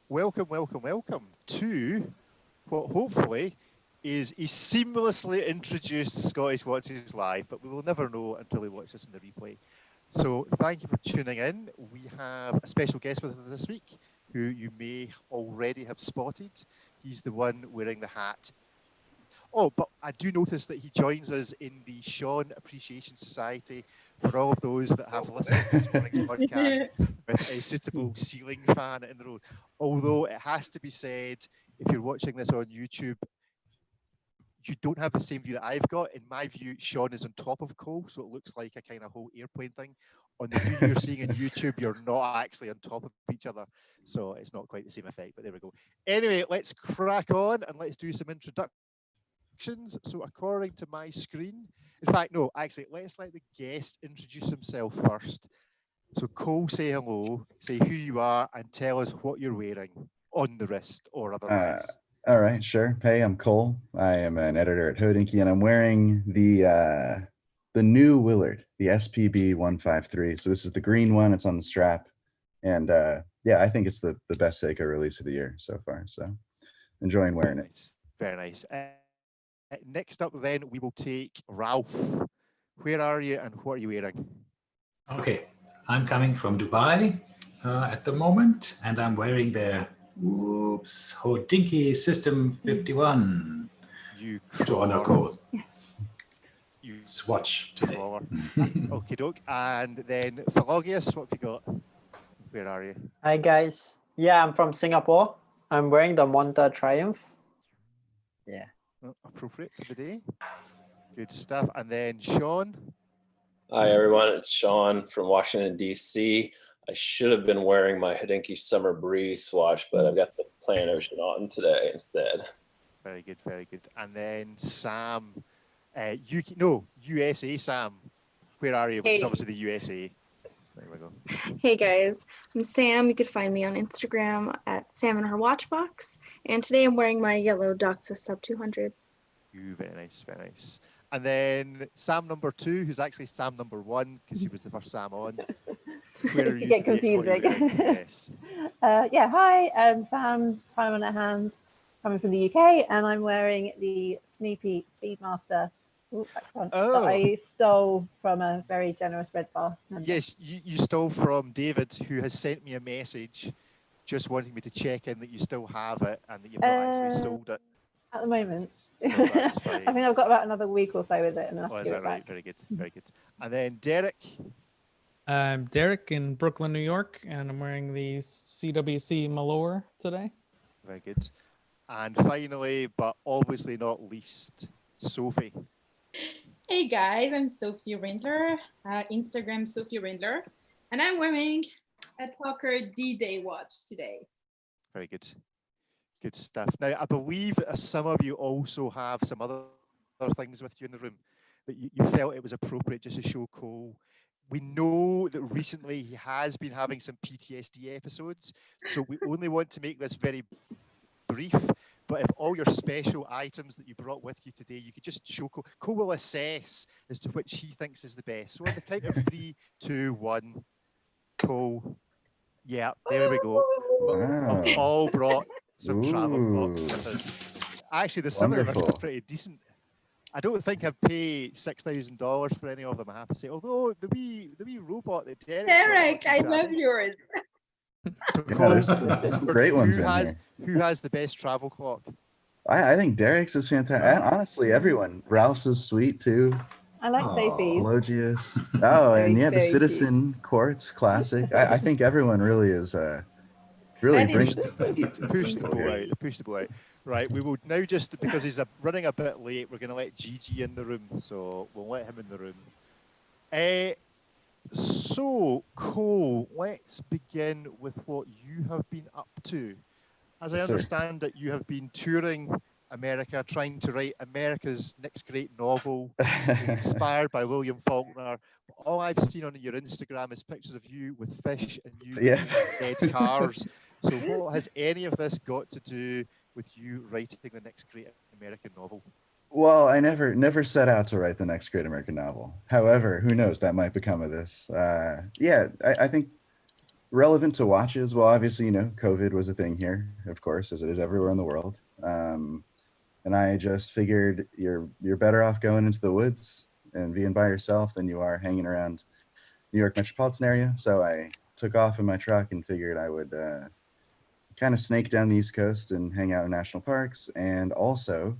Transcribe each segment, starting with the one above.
welcome, welcome, welcome to what hopefully is a seamlessly introduced Scottish Watches Live, but we will never know until we watch this in the replay. So thank you for tuning in. We have a special guest with us this week who you may already have spotted. He's the one wearing the hat. Oh, but I do notice that he joins us in the Sean Appreciation Society for all of those that have listened to this morning's podcast with a suitable ceiling fan in the road. Although it has to be said, if you're watching this on YouTube, you don't have the same view that I've got. In my view, Sean is on top of Cole, so it looks like a kind of whole airplane thing. On the view you're seeing on YouTube, you're not actually on top of each other, so it's not quite the same effect, but there we go. Anyway, let's crack on and let's do some introductions. So according to my screen, in fact, no, actually, let's let the guest introduce himself first. So Cole, say hello, say who you are, and tell us what you're wearing on the wrist or otherwise. All right, sure. Hey, I'm Cole. I am an editor at Hodinkee, and I'm wearing the new Willard, the SPB 153. So this is the green one. It's on the strap, and yeah, I think it's the best Seiko release of the year so far. So enjoying wearing it. Very nice. Next up, then we will take Ralph. Where are you, and what are you wearing? Okay, I'm coming from Dubai at the moment, and I'm wearing the Hodinkee System 51 to honor Cole. You swatch today. Okay, doke. And then Philogius, what have you got? Where are you? Hi guys. Yeah, I'm from Singapore. I'm wearing the Monta Triumph. Yeah. Appropriate for the day. Good stuff. And then Sean. Hi everyone, it's Sean from Washington, D.C. I should have been wearing my Hodinkee Summer Breeze swatch, but I've got the plain ocean on today instead. Very good, very good. And then Sam, USA Sam. Where are you? Which is obviously the USA. There we go. Hey guys, I'm Sam. You could find me on Instagram at Sam and Her Watchbox. And today I'm wearing my yellow Doxa Sub 200. Ooh, very nice, very nice. And then Sam number 2, who's actually Sam number 1 because she was the first Sam on. Where are you? Get confusing. Yes. Yeah, hi, I'm Sam, time on our hands, coming from the UK, and I'm wearing the Snoopy Speedmaster that I stole from a very generous Red Bar member. Yes, you stole from David, who has sent me a message just wanting me to check in that you still have it and that you've not actually sold it. At the moment. So that's fine. I think I've got about another week or so with it. And then is that right? Very good, very good. And then Derek. I'm Derek in Brooklyn, New York, and I'm wearing the CWC Malore today. Very good. And finally, but obviously not least, Sophie. Hey guys, I'm Sophie Rindler, Instagram Sophie Rindler, and I'm wearing a Talker D-Day watch today. Very good. Good stuff. Now, I believe that some of you also have some other things with you in the room that you felt it was appropriate just to show Cole. We know that recently he has been having some PTSD episodes, so we only want to make this very brief. But if all your special items that you brought with you today, you could just show Cole. Cole will assess as to which he thinks is the best. So on the count of 3, 2, 1, Cole. Yeah, there we go. Wow. All brought some travel boxes. Actually, there's some of them are pretty decent. I don't think I'd pay $6,000 for any of them, I have to say. Although the wee robot that Derek, I love yours. So there's some great ones in here. Who has the best travel clock? I think Derek's is fantastic. Honestly, everyone. Ralph's is sweet too. I like Sophie's. Elogius. Oh, and yeah, the Citizen Quartz Classic. I think everyone really is really brings the push the boat out. Right, we will now just, because he's running a bit late, we're going to let Gigi in the room, so we'll let him in the room. So, Cole, let's begin with what you have been up to. As I understand that you have been touring America, trying to write America's next great novel, inspired by William Faulkner. All I've seen on your Instagram is pictures of you with fish and you with dead cars. So what has any of this got to do with you writing the next great American novel? Well, I never set out to write the next great American novel. However, who knows, that might become of this. Yeah, I think relevant to watches, well, obviously, COVID was a thing here, of course, as it is everywhere in the world. And I just figured you're better off going into the woods and being by yourself than you are hanging around New York metropolitan area. So I took off in my truck and figured I would kind of snake down the East Coast and hang out in national parks and also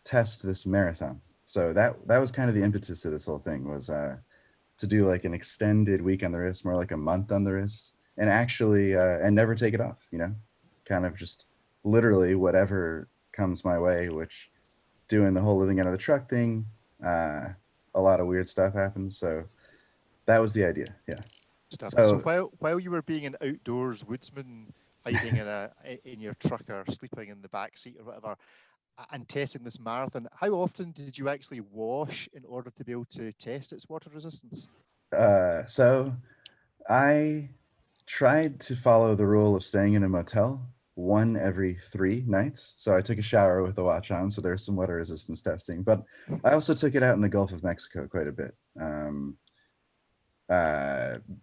test this marathon. So that was kind of the impetus to this whole thing, was to do like an extended week on the wrist, more like a month on the wrist, and actually and never take it off, kind of just literally whatever comes my way, which doing the whole living out of the truck thing, a lot of weird stuff happens. So that was the idea. Yeah. So while you were being an outdoors woodsman, hiding in your truck or sleeping in the back seat or whatever, and testing this marathon, how often did you actually wash in order to be able to test its water resistance? So I tried to follow the rule of staying in a motel 1 every 3 nights. So I took a shower with the watch on, so there's some water resistance testing. But I also took it out in the Gulf of Mexico quite a bit,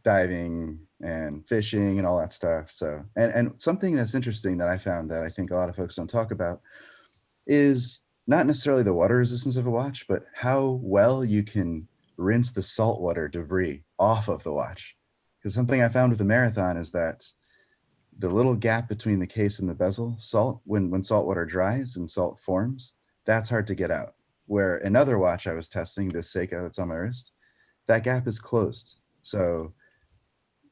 diving and fishing and all that stuff. So and something that's interesting that I found that I think a lot of folks don't talk about is not necessarily the water resistance of a watch, but how well you can rinse the saltwater debris off of the watch. Because something I found with the marathon is that the little gap between the case and the bezel, when salt water dries and salt forms, that's hard to get out. Where another watch I was testing, this Seiko that's on my wrist, that gap is closed. So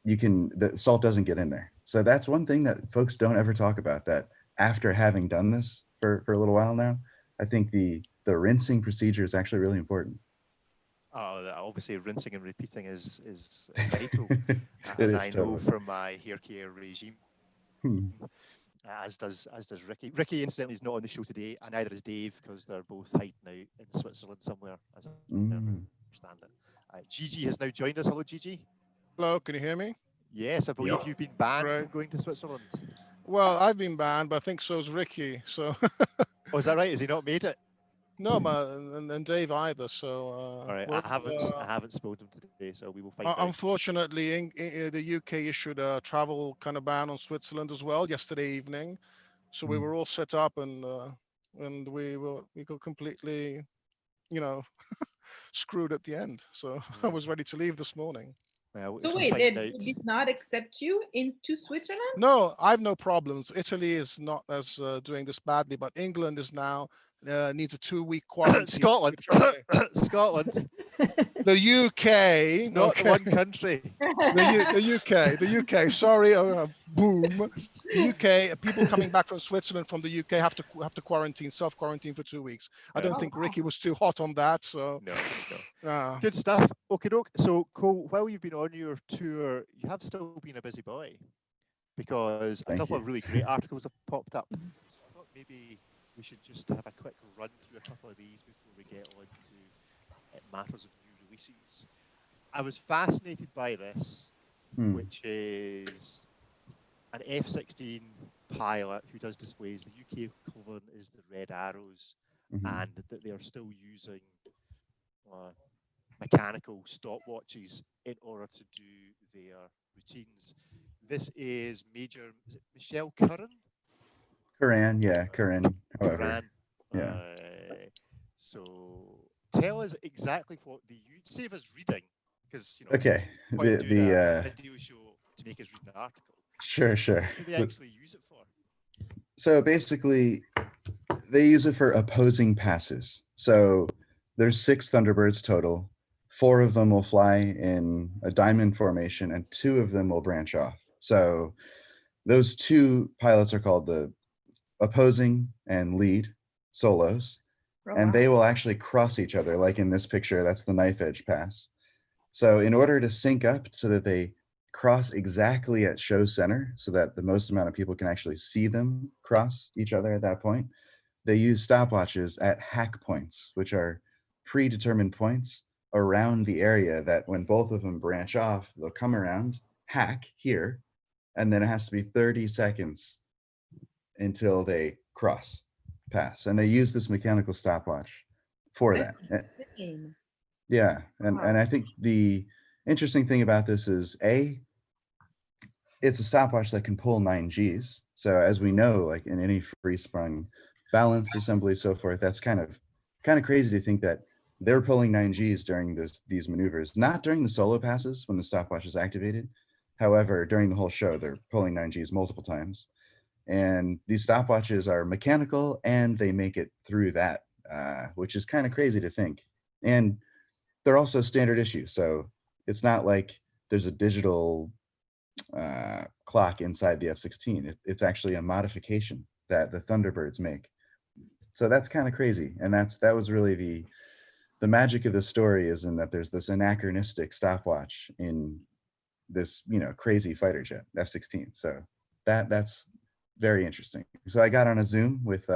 the salt doesn't get in there. So that's one thing that folks don't ever talk about, that after having done this for a little while now, I think the rinsing procedure is actually really important. Obviously, rinsing and repeating is vital, It as is I know totally. from my hair care regime. As does Ricky. Ricky, incidentally, is not on the show today, and neither is Dave, because they're both hiding out in Switzerland somewhere, as I understand it. Gigi has now joined us. Hello, Gigi. Hello, can you hear me? Yes, I believe you've been banned Great. from going to Switzerland. Well, I've been banned, but I think so's Ricky. So. Oh, is that right? Has he not made it? No, and Dave either. So. All right, I haven't spoken to him today, so we will find out. Unfortunately, in the UK issued a travel kind of ban on Switzerland as well yesterday evening. So we were all set up and we got completely, screwed at the end. So I was ready to leave this morning. Well, so wait, they did not accept you into Switzerland? No, I have no problems. Italy is not as doing this badly, but England is now needs a 2-week quarantine. Scotland. Scotland. The UK. It's not one country. The UK. Sorry, boom. The UK. People coming back from Switzerland from the UK have to quarantine, self-quarantine for 2 weeks. I don't think Ricky was too hot on that. So no. Good stuff. Okay, doke. So Cole, while you've been on your tour, you have still been a busy boy, because a couple of really great articles have popped up. So I thought maybe we should just have a quick run through a couple of these before we get on to matters of new releases. I was fascinated by this, which is an F-16 pilot who does displays. The UK equivalent is the Red Arrows, and that they are still using mechanical stopwatches in order to do their routines. This is Major, is it Michelle Curran? Curran, however. Curran. Yeah. So tell us exactly what they use. Save us reading, because okay. The video show to make us read an article. Sure. What do they actually use it for? So basically, they use it for opposing passes. So there's 6 Thunderbirds total. 4 of them will fly in a diamond formation, and 2 of them will branch off. So those 2 pilots are called the opposing and lead solos, and they will actually cross each other, like in this picture. That's the knife edge pass. So in order to sync up so that they cross exactly at show center, so that the most amount of people can actually see them cross each other at that point, they use stopwatches at hack points, which are predetermined points around the area that when both of them branch off, they'll come around, hack here, and then it has to be 30 seconds until they pass. And they use this mechanical stopwatch for that. Yeah, and I think the interesting thing about this is, it's a stopwatch that can pull 9Gs. So as we know, like in any free sprung balanced assembly, so forth, that's kind of crazy to think that they're pulling 9Gs during these maneuvers, not during the solo passes when the stopwatch is activated. However, during the whole show, they're pulling 9Gs multiple times. And these stopwatches are mechanical and they make it through that, which is kind of crazy to think. And they're also standard issue. So it's not like there's a digital clock inside the F-16. It's actually a modification that the Thunderbirds make. So that's kind of crazy. And that was really the magic of this story, is in that there's this anachronistic stopwatch in this, crazy fighter jet, F-16. So that's very interesting. So I got on a Zoom with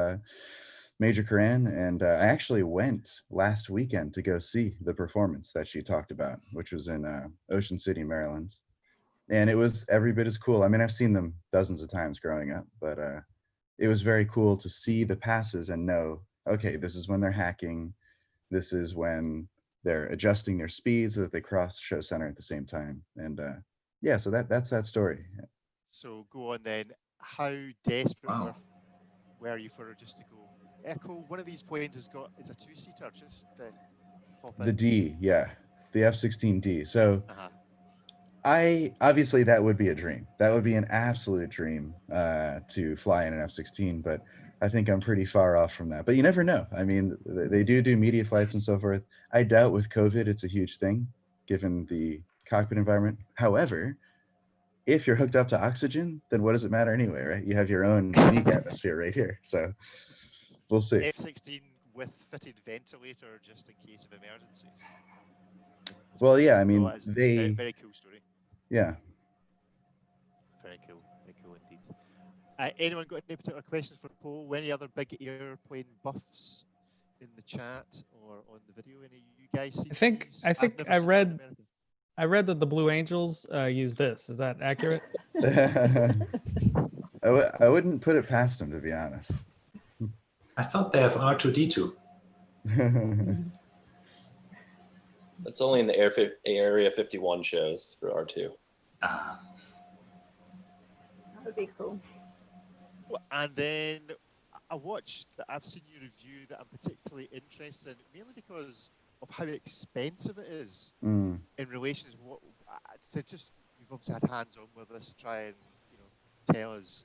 Major Coran, and I actually went last weekend to go see the performance that she talked about, which was in Ocean City, Maryland. And it was every bit as cool. I mean, I've seen them dozens of times growing up, but it was very cool to see the passes and know, okay, this is when they're hacking. This is when they're adjusting their speed so that they cross show center at the same time. And yeah, so that's that story. So go on then. How desperate were you for her just to go, Echo, one of these planes it's a two-seater, just pop in. The D, yeah, the F-16D. So obviously that would be a dream. That would be an absolute dream to fly in an F-16, but I think I'm pretty far off from that. But you never know. I mean, they do media flights and so forth. I doubt with COVID it's a huge thing, given the cockpit environment. However, if you're hooked up to oxygen, then what does it matter anyway, right? You have your own unique atmosphere right here. So we'll see. F-16 with fitted ventilator just in case of emergencies. Well, yeah, I mean, very, very cool story. Yeah. Very cool indeed. Anyone got any particular questions for Paul? Any other big airplane buffs in the chat or on the video? Any of you guys see? I think I read that the Blue Angels use this. Is that accurate? I wouldn't put it past them, to be honest. I thought they have R2D2. That's only in the Area 51 shows for R2. That would be cool. And then I've seen you review that I'm particularly interested in, mainly because of how expensive it is in relation to what you've obviously had hands on with this to try and tell us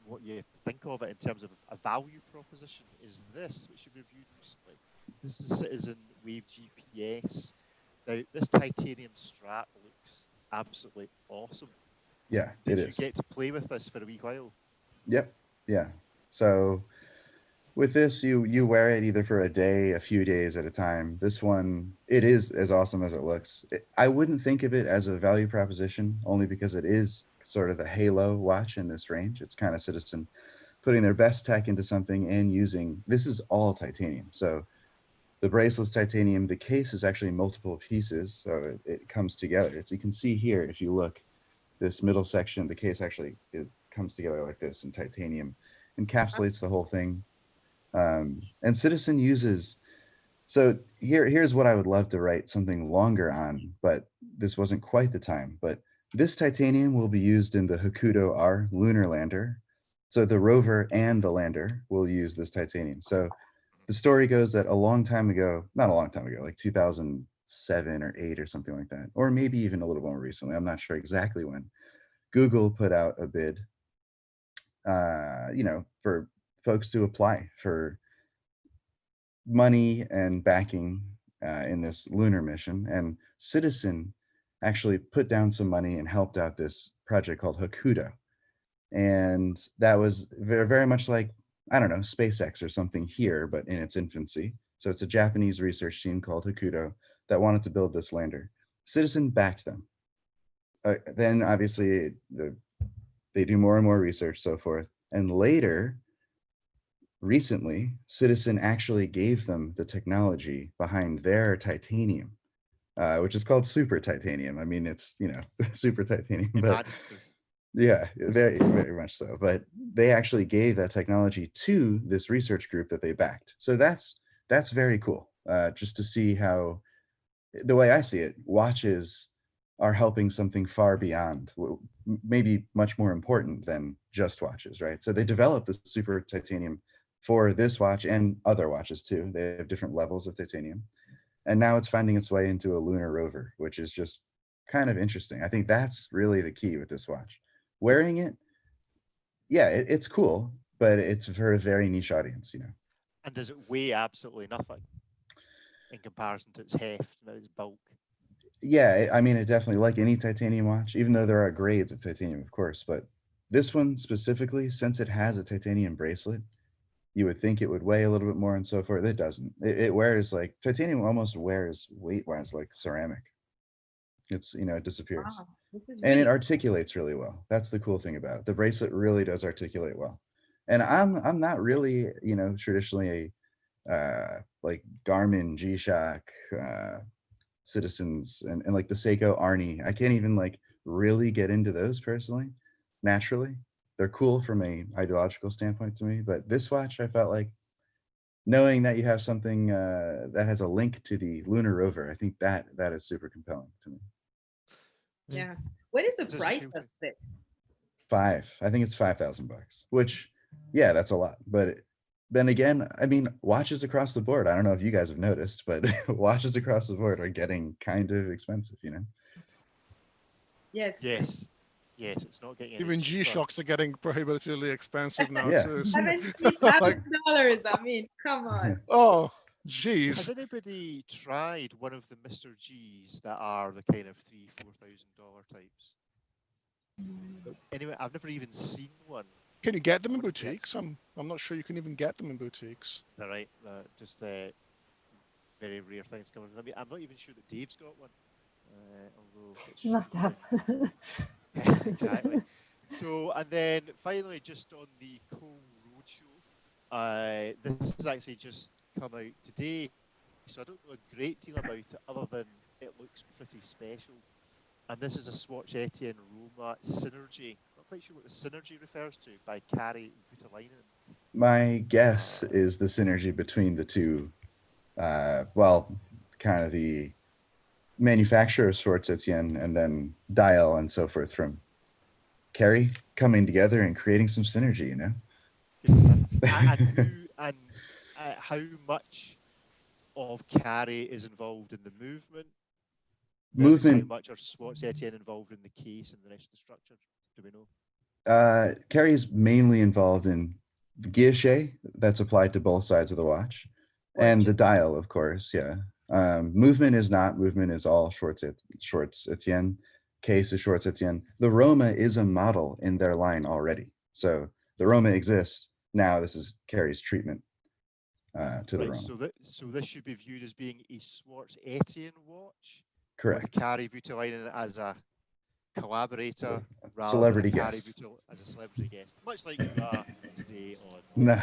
what you think of it in terms of a value proposition. Is this, which you've reviewed recently, this is Citizen Wave GPS. Now this titanium strap looks absolutely awesome. Yeah, it is. Did you get to play with this for a wee while? Yep. Yeah. So with this, you wear it either for a day, a few days at a time. This one, it is as awesome as it looks. I wouldn't think of it as a value proposition, only because it is sort of a halo watch in this range. It's kind of Citizen putting their best tech into something and using, this is all titanium. So the bracelet's titanium, the case is actually multiple pieces, so it comes together. As you can see here, if you look, this middle section, the case actually comes together like this, and titanium encapsulates the whole thing. And Citizen uses, so here's what I would love to write something longer on, but this wasn't quite the time. But this titanium will be used in the Hokuto R lunar lander. So the rover and the lander will use this titanium. So the story goes that a long time ago, not a long time ago, like 2007 or 8 or something like that, or maybe even a little more recently, I'm not sure exactly when, Google put out a bid, for folks to apply for money and backing in this lunar mission. And Citizen actually put down some money and helped out this project called Hokuto. And that was very, very much like, I don't know, SpaceX or something here, but in its infancy. So it's a Japanese research team called Hokuto that wanted to build this lander. Citizen backed them. Then obviously they do more and more research, so forth. And later, recently, Citizen actually gave them the technology behind their titanium, which is called super titanium. I mean, it's, super titanium, but yeah, very, very much so. But they actually gave that technology to this research group that they backed. So that's very cool, just to see how, the way I see it, watches are helping something far beyond, maybe much more important than just watches, right? So they developed the super titanium for this watch and other watches too. They have different levels of titanium. And now it's finding its way into a lunar rover, which is just kind of interesting. I think that's really the key with this watch. Wearing it, yeah, it's cool, but it's for a very niche audience, you know. And does it weigh absolutely nothing in comparison to its heft and its bulk? Yeah, I mean, it definitely, like any titanium watch, even though there are grades of titanium, of course, but this one specifically, since it has a titanium bracelet, you would think it would weigh a little bit more and so forth. It doesn't. It wears like, titanium almost wears weight-wise like ceramic. It's, you know, it disappears. Wow, this is And really it articulates really well. That's the cool thing about it. The bracelet really does articulate well. And I'm not really, you know, traditionally a like Garmin, G-Shock, Citizens, and like the Seiko Arnie. I can't even like really get into those personally, naturally. They're cool from a ideological standpoint to me, but this watch, I felt like, knowing that you have something that has a link to the lunar rover, I think that is super compelling to me. Yeah. What is the Just price cute. of it? I think it's $5,000, which, yeah, that's a lot. But then again, I mean, watches across the board, I don't know if you guys have noticed, but watches across the board are getting kind of expensive, you know? Yeah, it's Yes. Yes, it's not getting any Even cheaper. G-Shocks are getting prohibitively expensive now Yeah. too. So, like, $70,000. I mean, come on. oh, Has geez. anybody tried one of the Mr. G's that are the kind of $3,000-$4,000 types? Anyway, I've never even seen one. Can you get them in What do you get? boutiques? I'm not sure you can even get them in boutiques. All right, just very rare things coming. I mean, I'm not even sure that Dave's got one. Although it You must should have. be. Exactly. So, and then finally, just on the Cole Roadshow, this has actually just come out today, so I don't know a great deal about it other than it looks pretty special. And this is a Swatch Etienne Roma Synergy. Not quite sure what the Synergy refers to by Kari Voutilainen. My guess is the synergy between the two, well, kind of the manufacturer of Schwartz Etienne and then Dial and so forth from Kari coming together and creating some synergy, you know? and how much of Kari is involved in the movement? Movement. How much are Swatch Etienne involved in the case and the rest of the structure? Do we know? Kari is mainly involved in the guilloche that's applied to both sides of the watch, and the dial, of course. Yeah. Movement is not. Movement is all Schwartz Etienne. Case is Schwartz Etienne. The Roma is a model in their line already, so the Roma exists. Now this is Kari's treatment to the Roma. So this should be viewed as being a Schwartz Etienne watch. Correct. With Kari Voutilainen as a collaborator, rather Celebrity than Kari guest. as a celebrity guest, much like you are today on. No.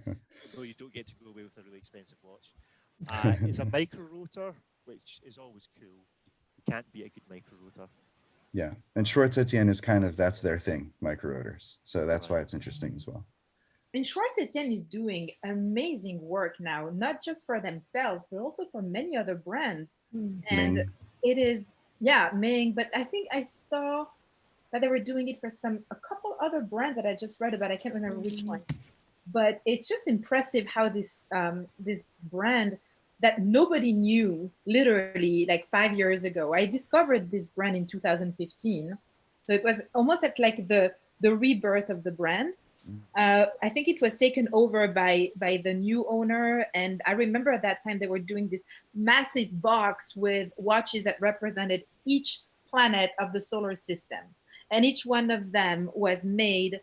Although you don't get to go away with a really expensive watch. It's a micro rotor, which is always cool. You can't beat a good micro rotor. Yeah, and Schwartz Etienne is kind of, that's their thing, micro rotors. So that's why it's interesting as well. And Schwartz Etienne is doing amazing work now, not just for themselves, but also for many other brands. And Ming. it is, yeah, Ming, but I think I saw that they were doing it for a couple other brands that I just read about. I can't remember which one. But it's just impressive how this this brand that nobody knew, literally like 5 years ago. I discovered this brand in 2015. So it was almost at like the rebirth of the brand. I think it was taken over by the new owner. And I remember at that time they were doing this massive box with watches that represented each planet of the solar system. And each one of them was made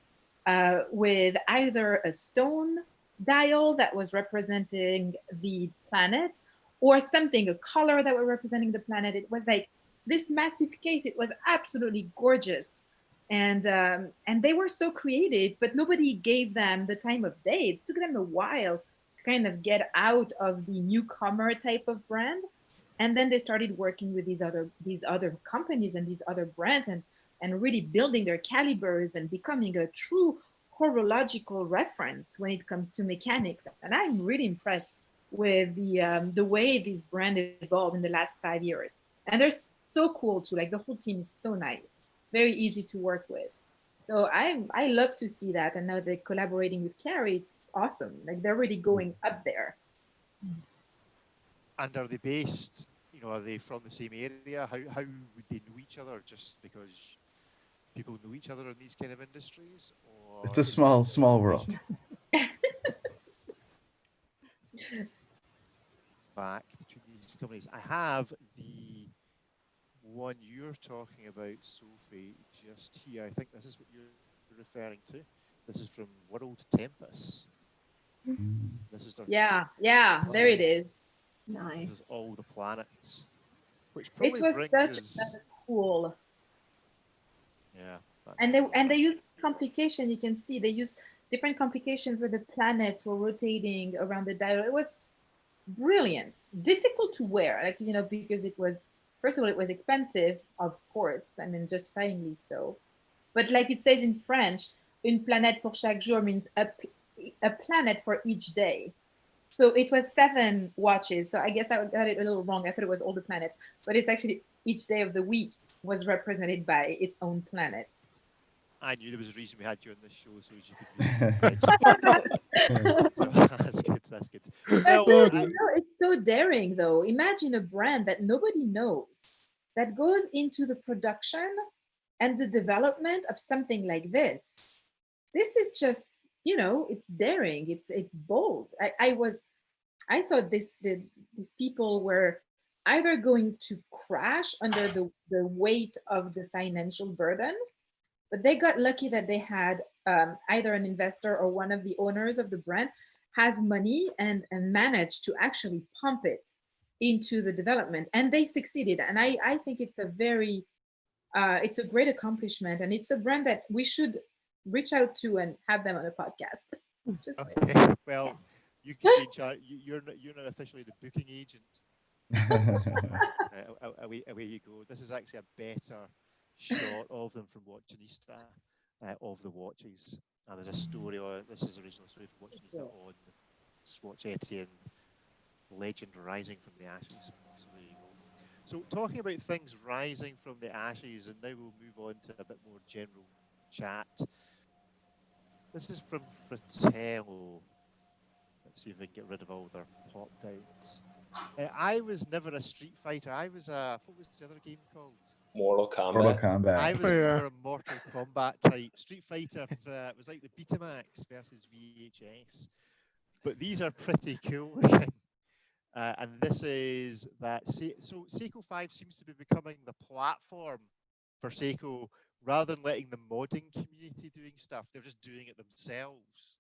with either a stone dial that was representing the planet or something, a color that were representing the planet. It was like this massive case. It was absolutely gorgeous. And they were so creative, but nobody gave them the time of day. It took them a while to kind of get out of the newcomer type of brand. And then they started working with these other companies and these other brands and really building their calibers and becoming a true horological reference when it comes to mechanics. And I'm really impressed with the way this brand evolved in the last 5 years. And there's so cool too. Like the whole team is so nice. It's very easy to work with. So I love to see that. And now they're collaborating with Carrie. It's awesome. Like they're really going up there. And are they based, you know, are they from the same area? How would they know each other, just because people know each other in these kind of industries? Or It's a small world. Back between these companies. I have the one you're talking about, Sophie, just here. I think this is what you're referring to. This is from World Tempest. This is their There it is. Nice. This is all the planets, which probably It was such us... cool. Yeah. And they use complication. You can see they use different complications where the planets were rotating around the dial. It was brilliant. Difficult to wear, like, you know, because it was, first of all, it was expensive, of course. I mean, justifyingly so. But like it says in French, une planète pour chaque jour means a planet for each day. So it was 7 watches. So I guess I got it a little wrong. I thought it was all the planets, but it's actually each day of the week was represented by its own planet. I knew there was a reason we had you on this show, so as you could. That's good. That's good. Well, you know, it's so daring, though. Imagine a brand that nobody knows that goes into the production and the development of something like this. This is just, you know, it's daring. It's bold. I thought these people were either going to crash under the weight of the financial burden, but they got lucky that they had either an investor or one of the owners of the brand has money and managed to actually pump it into the development, and they succeeded. And I think it's a very it's a great accomplishment, and it's a brand that we should reach out to and have them on a podcast. Just okay. Well, you can be in charge. You're not officially the booking agent. Away you go. This is actually a better shot of them from Watchinista, of the watches. And there's a story, or this is the original story from Watchinista on Swatchetti and legend rising from the ashes. So there you go. So talking about things rising from the ashes, and now we'll move on to a bit more general chat. This is from Fratello. Let's see if we can get rid of all their pop downs. I was never a Street Fighter. I was a, what was the other game called? Mortal Kombat. Mortal Kombat. I was more a Mortal Kombat type. Street Fighter was like the Betamax versus VHS. But these are pretty cool looking. And this is that. So Seiko 5 seems to be becoming the platform for Seiko, rather than letting the modding community doing stuff. They're just doing it themselves.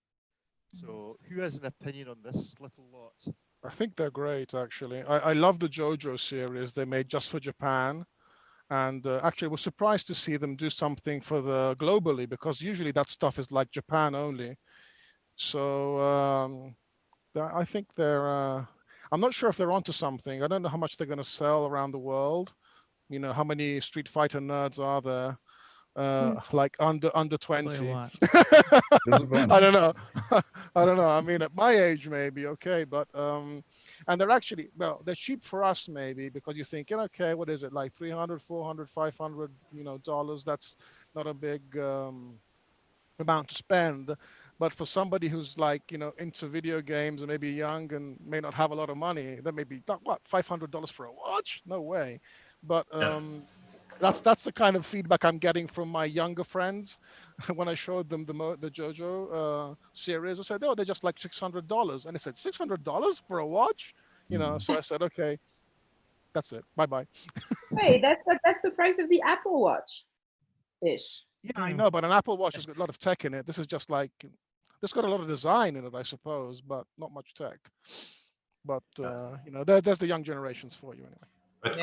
So who has an opinion on this little lot? I think they're great, actually. I love the JoJo series they made just for Japan. And actually, was surprised to see them do something for the globally, because usually that stuff is like Japan only. So I think they're, I'm not sure if they're onto something. I don't know how much they're going to sell around the world. You know, how many Street Fighter nerds are there? Like under 20. I don't know. I don't know. I mean, at my age, maybe, okay, but and they're actually, well, they're cheap for us, maybe, because you're thinking, okay, what is it, like 300, 400, 500, you know, dollars? That's not a big amount to spend. But for somebody who's like, you know, into video games and maybe young and may not have a lot of money, that may be, what, $500 for a watch? No way. But that's the kind of feedback I'm getting from my younger friends when I showed them the JoJo series. I said, oh, they're just like $600, and they said $600 for a watch, you know. So I said, okay, that's it. Bye bye. Wait, that's the price of the Apple Watch, ish. Yeah, I know, but an Apple Watch has got a lot of tech in it. This is just like, this got a lot of design in it, I suppose, but not much tech. But you know, there's the young generations for you anyway. But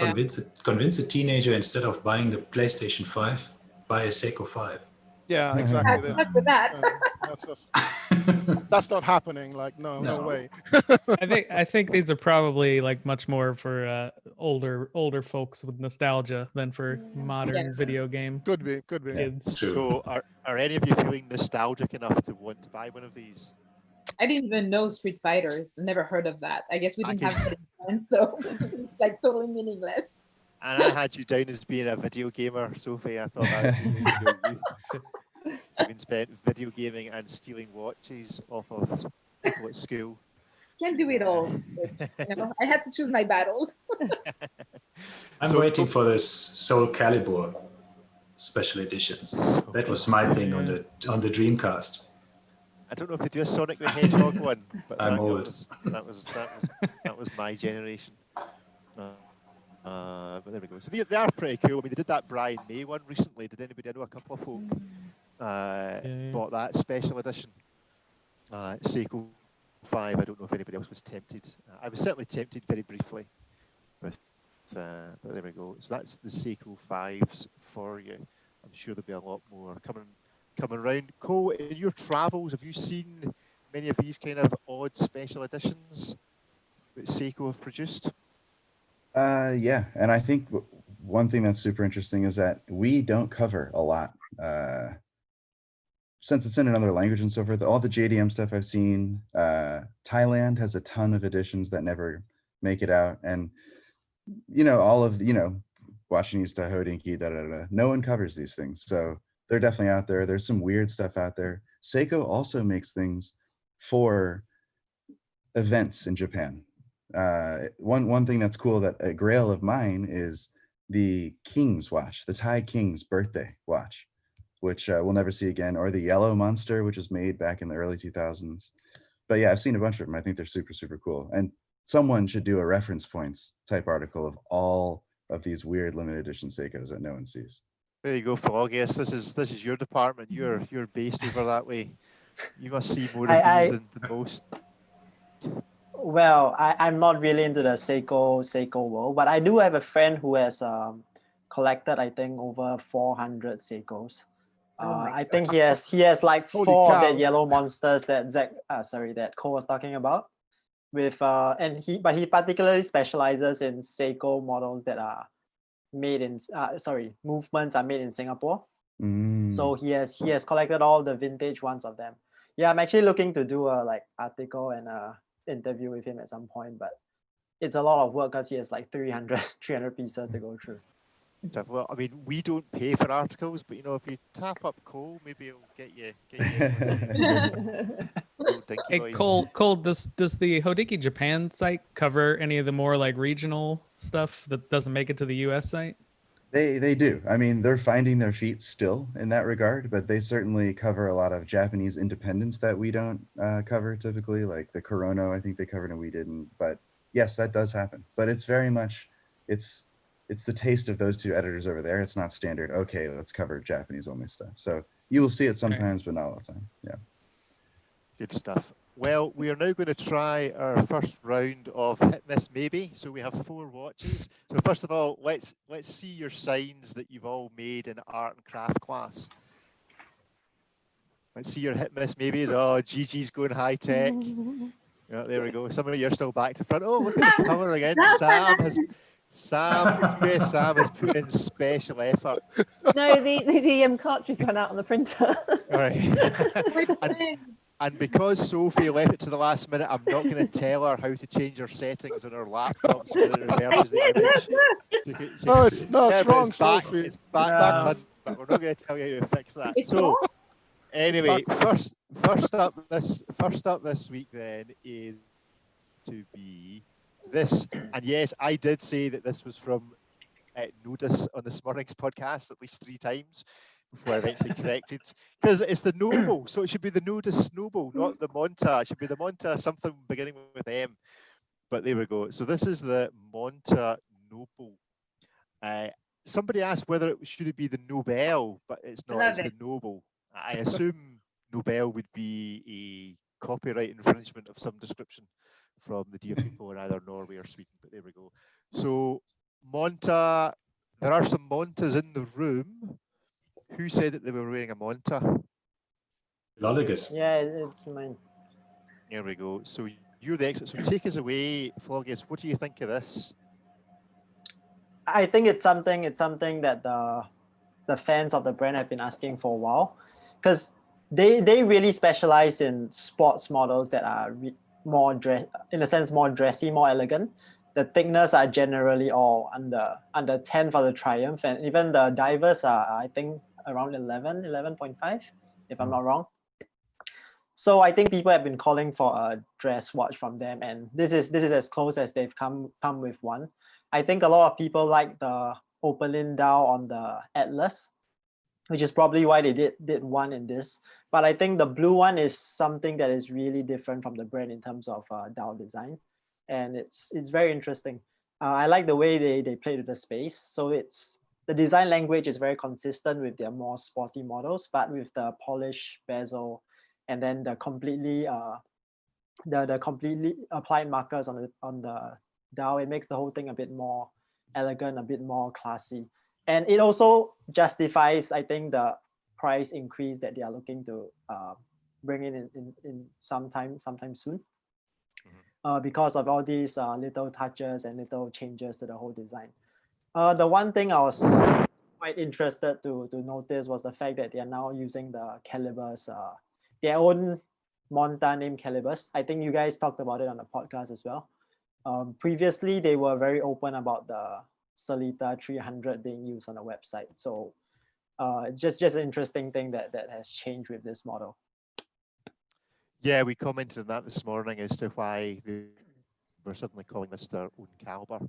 convince a teenager, instead of buying the PlayStation 5, buy a Seiko 5. Yeah, exactly. That's not happening. Like, no way. I think these are probably like much more for older folks with nostalgia than for modern video game. Could be kids. So are any of you feeling nostalgic enough to want to buy one of these? I didn't even know Street Fighters. Never heard of that. I guess we didn't have it in time, so it's like totally meaningless. I had you down as being a video gamer, Sophie. I thought that would be your youth. Having spent video gaming and stealing watches off of people at school. Can't do it all. But, I had to choose my battles. I'm waiting for this Soul Calibur special editions. That was my thing on the Dreamcast. I don't know if they do a Sonic the Hedgehog one, but I'm old. That was my generation. But there we go. So they are pretty cool. I mean, they did that Brian May one recently. Did anybody? I know a couple of folk bought that special edition. Seiko 5. I don't know if anybody else was tempted. I was certainly tempted very briefly. But there we go. So that's the Seiko 5s for you. I'm sure there'll be a lot more coming around. Cole, in your travels, have you seen many of these kind of odd special editions that Seiko have produced? Yeah, and I think one thing that's super interesting is that we don't cover a lot. Since it's in another language and so forth, all the JDM stuff I've seen, Thailand has a ton of editions that never make it out. And, all of, Washingista, Hodinkee, no one covers these things. So they're definitely out there. There's some weird stuff out there. Seiko also makes things for events in Japan. One thing that's cool, that a grail of mine is the King's watch, the Thai King's birthday watch, which we'll never see again, or the Yellow Monster, which was made back in the early 2000s. But yeah, I've seen a bunch of them. I think they're super, super cool. And someone should do a reference points type article of all of these weird limited edition Seikos that no one sees. There you go, Philogis. This is your department. You're based over that way. You must see more of these than most. Well, I'm not really into the Seiko world, but I do have a friend who has collected, I think, over 400 Seikos. I think he has like Holy four cow. of that yellow monsters that that Cole was talking about. But he particularly specializes in Seiko models that are made in movements are made in Singapore. So he has collected all the vintage ones of them. Yeah, I'm actually looking to do a article and interview with him at some point, but it's a lot of work because he has like 300 pieces to go through. Well, I mean, we don't pay for articles, but if you tap up Cole, maybe he'll get you. Hey, Cole, does the Hodinkee Japan site cover any of the more regional stuff that doesn't make it to the US site? They do. I mean, they're finding their feet still in that regard, but they certainly cover a lot of Japanese independents that we don't cover typically, like the Corono, I think they covered and we didn't. But yes, that does happen. But it's very much, it's the taste of those two editors over there. It's not standard, okay, let's cover Japanese only stuff. So you will see it sometimes, but not all the time. Yeah. Good stuff. Well, we are now going to try our first round of Hit Miss Maybe. So we have 4 watches. So first of all, let's see your signs that you've all made in art and craft class. Let's see your Hit Miss Maybes. Oh, Gigi's going high tech. Yeah, there we go. Some of you are still back to front. Oh, look at the colour again. Sam has put in special effort. No, the cartridge ran out on the printer. All right. And because Sophie left it to the last minute, I'm not going to tell her how to change her settings on her laptop so that it reverses the image. No, it's wrong, Sophie. It's back, but we're not going to tell you how to fix that. So, anyway, first up this week then is to be this. And yes, I did say that this was from Nodus on this morning's podcast at least 3 times before I eventually corrected, because it's the Noble, so it should be the Nodus Noble, not the Monta. It should be the Monta something beginning with M. But there we go. So this is the Monta Noble. Somebody asked whether it should be the Nobel, but it's not. It's the Noble. I assume Nobel would be a copyright infringement of some description from the dear people in either Norway or Sweden. But there we go. So Monta, there are some Montas in the room. Who said that they were wearing a Monta? Lolligus. Yeah, it's mine. There we go. So you're the expert. So take us away, Floggius. What do you think of this? I think it's something that the fans of the brand have been asking for a while, because they really specialize in sports models that are more dressy, more elegant. the thickness are generally all under 10 for the Triumph, and even the divers are, I think, around 11.5, if I'm not wrong. So I think people have been calling for a dress watch from them, and this is as close as they've come with one. I think a lot of people like the opaline dial on the Atlas, which is probably why they did one in this. But I think the blue one is something that is really different from the brand in terms of dial design, and it's very interesting. I like the way they played with the space. So the design language is very consistent with their more sporty models, but with the polished bezel and then the completely applied markers on the dial, it makes the whole thing a bit more elegant, a bit more classy. And it also justifies, I think, the price increase that they are looking to bring in sometime soon, because of all these little touches and little changes to the whole design. The one thing I was quite interested to notice was the fact that they are now using the calibers, their own Monta name calibers. I think you guys talked about it on the podcast as well. Previously, they were very open about the Solita 300 being used on the website. So it's just an interesting thing that has changed with this model. Yeah, we commented on that this morning as to why they were suddenly calling this their own caliber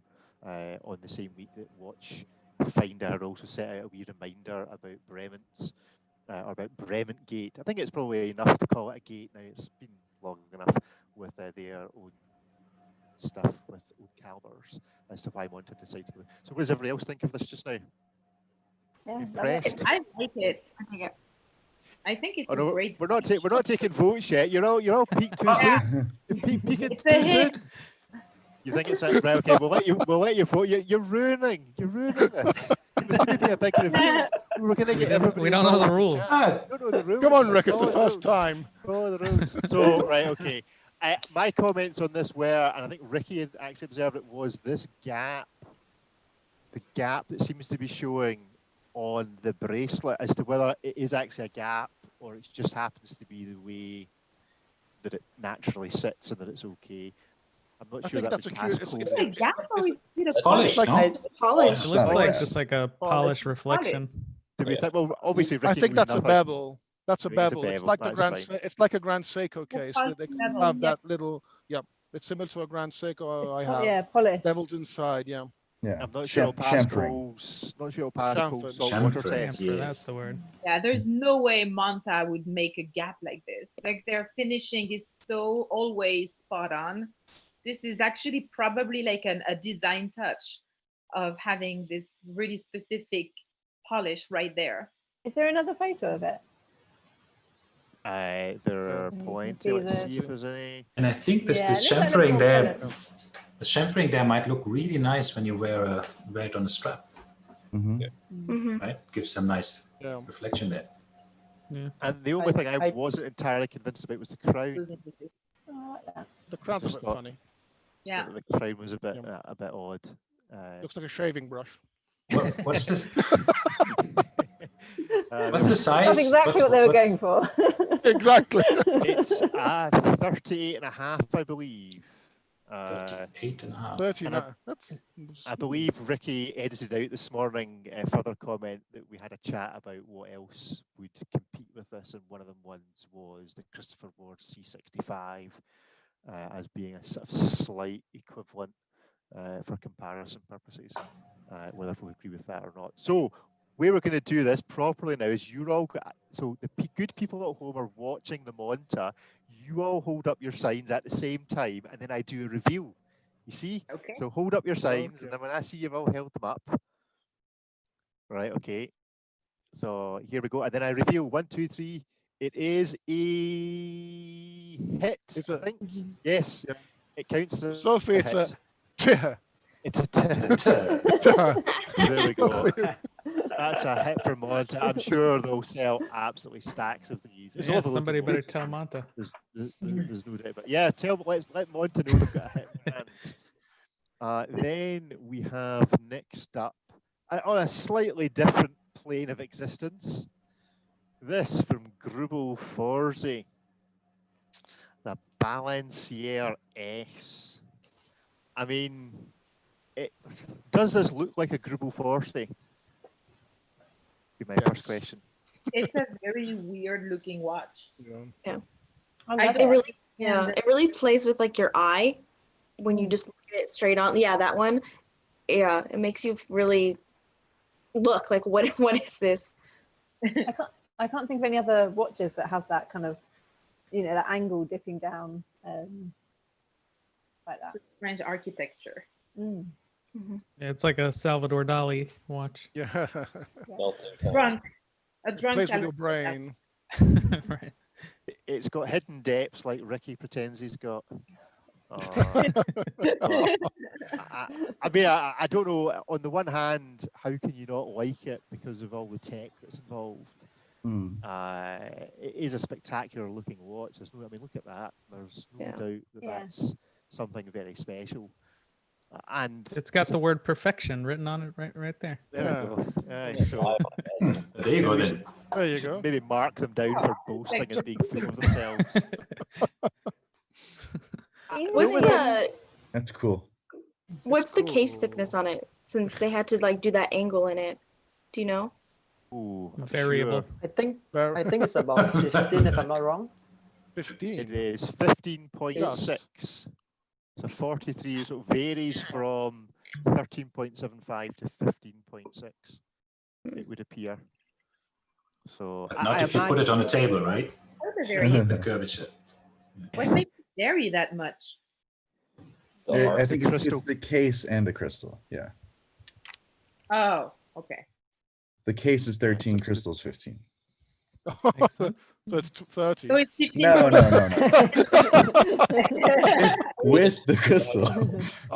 on the same week that Watchfinder also set out a wee reminder about Brement's or about Bremen Gate. I think it's probably enough to call it a gate now. It's been long enough with their own stuff with own calibers as to why Monta decided to go. So what does everybody else think of this just now? Yeah, Impressed? I like it. I think it's a great. We're not taking votes yet. You're all peaked too soon. You're peaking It's a too hit. soon. You think it's right? Okay, we'll let you vote. You're ruining this. It was going to be a big review. We're going to get everybody. We don't know the rules. Don't know the rules. Come on, Rick, it's the Follow first rules. time. Follow the rules. So, right, okay. My comments on this were, and I think Ricky had actually observed it, was this gap. The gap that seems to be showing on the bracelet as to whether it is actually a gap or it just happens to be the way that it naturally sits and that it's okay. I'm not sure that's a cute. Is it a gap or is it a Polished, polish? no? It's polished. It looks like Polished. just like a polished reflection. Do we think? Well, obviously, I Ricky think knows that's a nothing. bevel. That's a Rick, it's a bevel. It's bevel, like the that's Grand. fine. It's like a Grand Seiko case. polished They bevel, have yeah. that little. Yeah, it's similar to a Grand Seiko I have. Yeah, polished. Bevels inside. Yeah. Yeah. I'm not sure it'll pass Chamfering. Cole's. Not sure it'll pass Chamfered. Cole's saltwater Chamfered, test. yeah. That's the word. Yeah, there's no way Monta would make a gap like this. Like their finishing is so always spot on. This is actually probably like a design touch of having this really specific polish right there. Is there another photo of it? There are You can points. see Let's the- see if there's any. And I think this Yeah, it looks like chamfering more there, colours. the chamfering there might look really nice when you wear it on a strap, Mhm. right? Gives some nice Yeah. reflection there. And the only thing I I- wasn't entirely convinced about was the crown. Oh, I like that. The crown's a Just bit thought- funny. Yeah. The crown was a bit odd. Looks like a shaving brush. What's this? Uh, What's the size? That's exactly what they were what's- going for. Exactly. It's 38 and a half, I believe. 38.5. 30 and now. That's. I believe Ricky edited out this morning a further comment that we had a chat about what else would compete with this, and one of them ones was the Christopher Ward C65 as being a sort of slight equivalent for comparison purposes, whether we agree with that or not. So way we're going to do this properly now is you're all, so the good people at home are watching the Monta, you all hold up your signs at the same time, and then I do a reveal. You see? Okay. So hold up your signs, Okay. and then when I see you've all held them up, right, okay. So here we go, and then I reveal 1, 2, 3. It is a hit, It's I a- think. Yes, Yeah. it counts as Sophie, it's hit. a. It's a 10. There we go. That's a hit for Monta. I'm sure they'll sell absolutely stacks of these. It's a Yeah, lovely somebody looking better watch. tell Monta. There's no doubt. But yeah, let Monta know they've got a hit in hand. Then we have next up, on a slightly different plane of existence, this from Greubel Forsey, the Balancier S. I mean, Does this look like a Greubel Forsey? Be my first question. It's a very weird looking watch. Yeah. I love It it. really, yeah, it really plays with like your eye when you just look at it straight on. Yeah, that one. Yeah, it makes you really look like what is this? I can't think of any other watches that have that kind of, that angle dipping down like that. French architecture. Mm. Yeah, it's like a Salvador Dali watch. Yeah. Drunk. A drunk Plays with your Salvador brain. Right. It's got hidden depths like Ricky pretends he's got. I mean, I don't know. On the one hand, how can you not like it because of all the tech that's involved? It is a spectacular looking watch. There's no, I mean, look at that. There's no doubt that that's something very special. And it's got the word perfection written on it right there. There we go. So there you go then. There you go. Maybe mark them down for boasting and being full of themselves. That's cool. What's the case thickness on it? Since they had to like do that angle in it, do you know? Ooh, variable. Sure. I think it's about 15 if I'm not wrong. 15. It is 15.6. So 43. So it varies from 13.75 to 15.6. It would appear. So But not if you put it on a table, right? The curvature. What makes it vary that much? I think it's the case and the crystal. Yeah. Oh, okay. The case is 13, crystal's 15. Makes sense. So it's 30. So it's 15. No. With the crystal.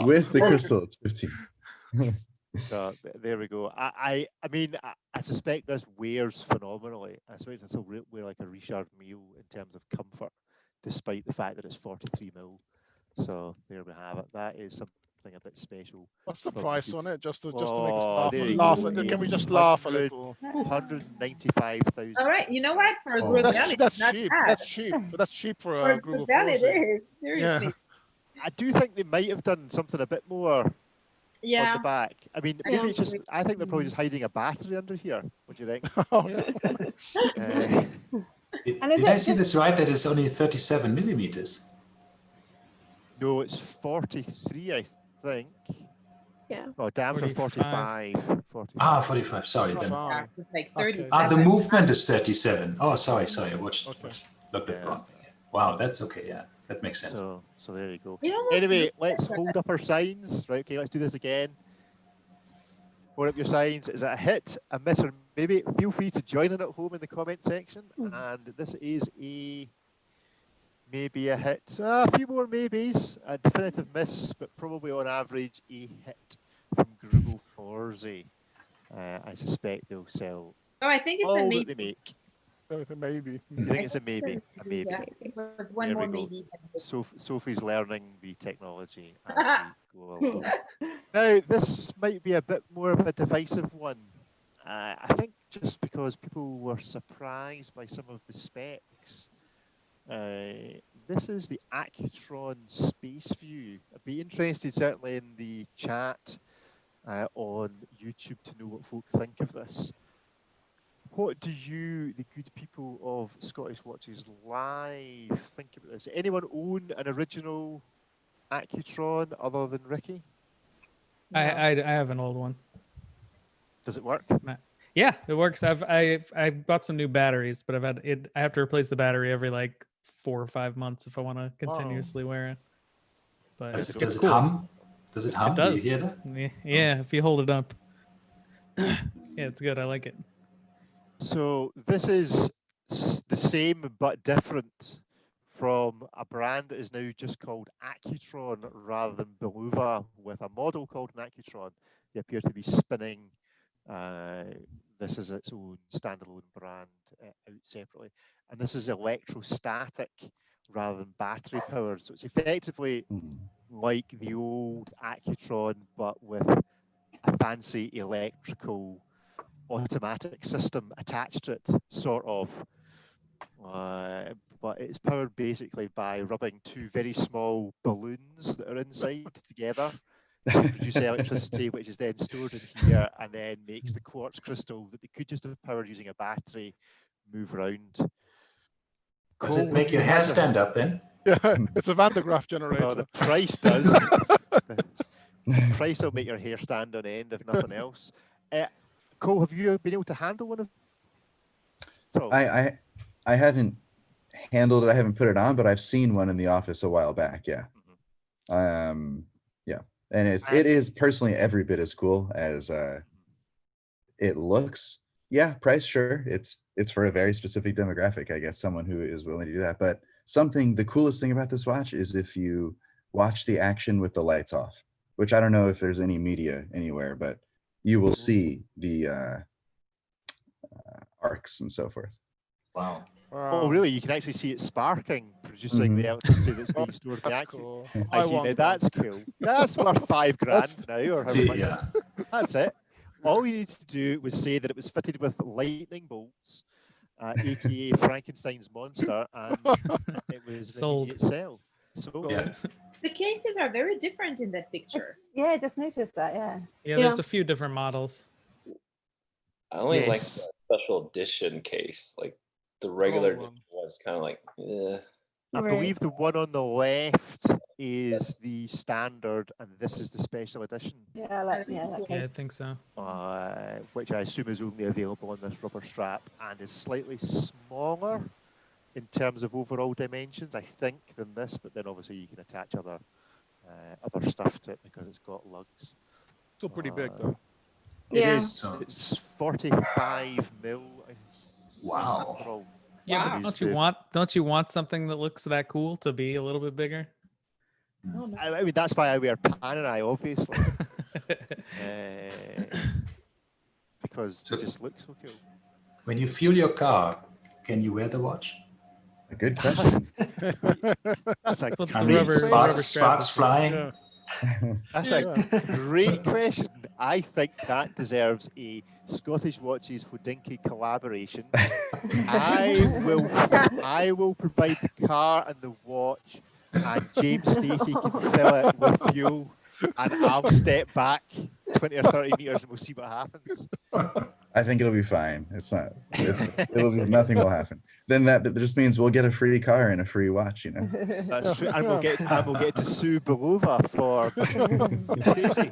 With the crystal, it's 15. So there we go. I mean, I suspect this wears phenomenally. I suspect this will wear like a Richard Mille in terms of comfort, despite the fact that it's 43 mil. So there we have it. That is something a bit special. What's the price on it? Just to make us there laugh. you go. Can we just laugh a little? 195,000. All right, you know what? For a Greubel, That's not cheap. bad. That's cheap. But that's cheap for a Greubel Greubel, it Forsey. is. Seriously. Yeah. I do think they might have done something a bit more on the back. I mean, maybe it's just, I think they're probably just hiding a battery under here. What do you think? Oh, yeah. Did I see this right? That it's only 37 millimeters. No, it's 43, I think. Yeah. Oh, damn, for 45. 45. Sorry. Then. It's like 30. The movement is 37. Oh, sorry. I looked at the wrong thing. Wow, that's okay. Yeah, that makes sense. So there you go. You know what? Anyway, let's hold up our signs. Right, okay, let's do this again. Hold up your signs. Is it a hit, a miss, or maybe? Feel free to join in at home in the comment section. And this is maybe a hit. A few more maybes. A definitive miss, but probably on average a hit from Greubel Forsey. I suspect they'll sell I think it's all a that maybe. they make. Maybe. You think it's a maybe? A maybe. Yeah, it was one There more we go. maybe. Sophie's learning the technology as we go along. Now, this might be a bit more of a divisive one. I think just because people were surprised by some of the specs. This is the Accutron Space View. I'd be interested certainly in the chat on YouTube to know what folk think of this. What do you, the good people of Scottish Watches Live, think about this? Anyone own an original Accutron other than Ricky? I have an old one. Does it work? Yeah, it works. I bought some new batteries, but I have to replace the battery every like 4 or 5 months if I want to continuously wear it. But Does it's it cool. hum? Does it hum? It does. Do you hear that? Yeah, if you hold it up. Yeah, it's good. I like it. So this is the same but different from a brand that is now just called Accutron rather than Beluva, with a model called an Accutron. They appear to be spinning this is its own standalone brand out separately. And this is electrostatic rather than battery powered. So it's effectively like the old Accutron, but with a fancy electrical automatic system attached to it, sort of. But it's powered basically by rubbing two very small balloons that are inside together to produce electricity, which is then stored in here and then makes the quartz crystal that they could just have powered using a battery move around. Does it make your hair stand up then? Yeah, it's a Van de Graaff generator. Well, the price does. The price will make your hair stand on end, if nothing else. Cole, have you been able to handle one of them? I haven't handled it. I haven't put it on, but I've seen one in the office a while back. Yeah. Yeah. And it is personally every bit as cool as it looks. Yeah, price, sure. It's for a very specific demographic, I guess, someone who is willing to do that. But the coolest thing about this watch is if you watch the action with the lights off, which I don't know if there's any media anywhere, but you will see the arcs and so forth. Wow. Oh, really? You can actually see it sparking, producing the electricity that's being stored in the action. Cool. I see. Now that's cool. That's worth $5,000 now, or however much. Yeah. That's it. All we need to do was say that it was fitted with lightning bolts, aka Frankenstein's monster, and it was an Sold. immediate sell. So Yeah. The cases are very different in that picture. Yeah, I just noticed that. Yeah. Yeah, there's a few different models. I only like Yes. the special edition case. Like the regular Oh, edition one's kind of like, eh. I believe the one on the left is the standard, and this is the special edition, Yeah, that Yeah, I case. think so. which I assume is only available on this rubber strap and is slightly smaller in terms of overall dimensions, I think, than this. But then obviously you can attach other stuff to it because it's got lugs. Still pretty big though. It Yeah. is. So- It's 45 mil. Wow. overall. Yeah, Wow. but Is don't you want something that looks that cool to be a little bit bigger? Oh, no. I mean, that's why I wear Panerai, obviously, because So- it just looks so cool. When you fuel your car, can you wear the watch? A good question. That's a Well, I the mean, rubber sparks strap is- flying. yeah. That's a great question. I think that deserves a Scottish Watches Hodinkee collaboration. I will provide the car and the watch, and James Stacey can fill it with fuel, and I'll step back 20 or 30 meters and we'll see what happens. I think it'll be fine. It's not. It'll be nothing will happen. Then that just means we'll get a free car and a free watch. You know. That's true. And we'll get to sue Belova for Stacey.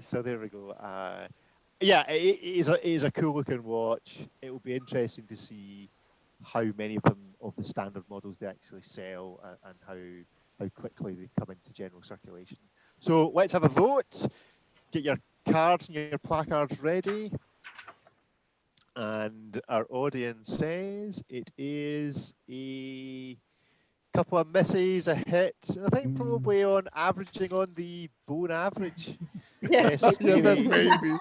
So there we go. Yeah, it is a cool looking watch. It will be interesting to see how many of the standard models they actually sell, and how quickly they come into general circulation. So let's have a vote. Get your cards and your placards ready. And our audience says it is a couple of misses, a hit. I think probably averaging on the bone average. Yes. Yeah, that's maybe.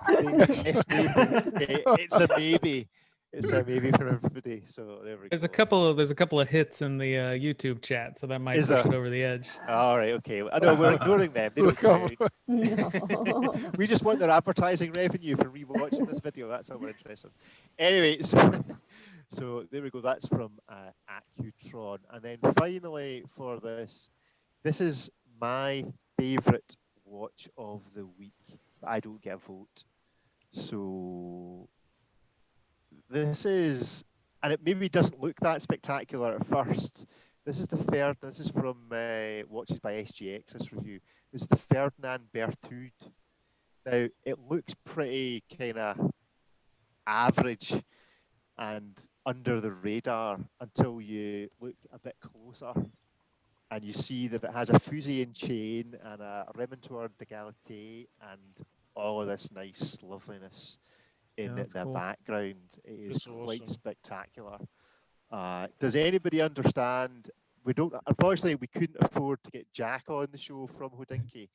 Yes, maybe. It's a maybe. It's a maybe for everybody. So there we There's go. a couple of hits in the YouTube chat, so that might Is push there? it over the edge. All right, okay. I know we're ignoring them. They don't count. No. We just want their advertising revenue for rewatching this video. That's all we're interested in. Anyway, so there we go. That's from Accutron. And then finally for this is my favorite watch of the week. I don't get a vote. So this is, and it maybe doesn't look that spectacular at first. This is this is from Watches by SGX, this review. This is the Ferdinand Berthoud. Now, it looks pretty kind of average and under the radar until you look a bit closer and you see that it has a Fusian chain and a Remontoir d'égalité and all of this nice loveliness in that's the cool. background. It is It's quite awesome. spectacular. Does anybody understand? Unfortunately, we couldn't afford to get Jack on the show from Hodinkee,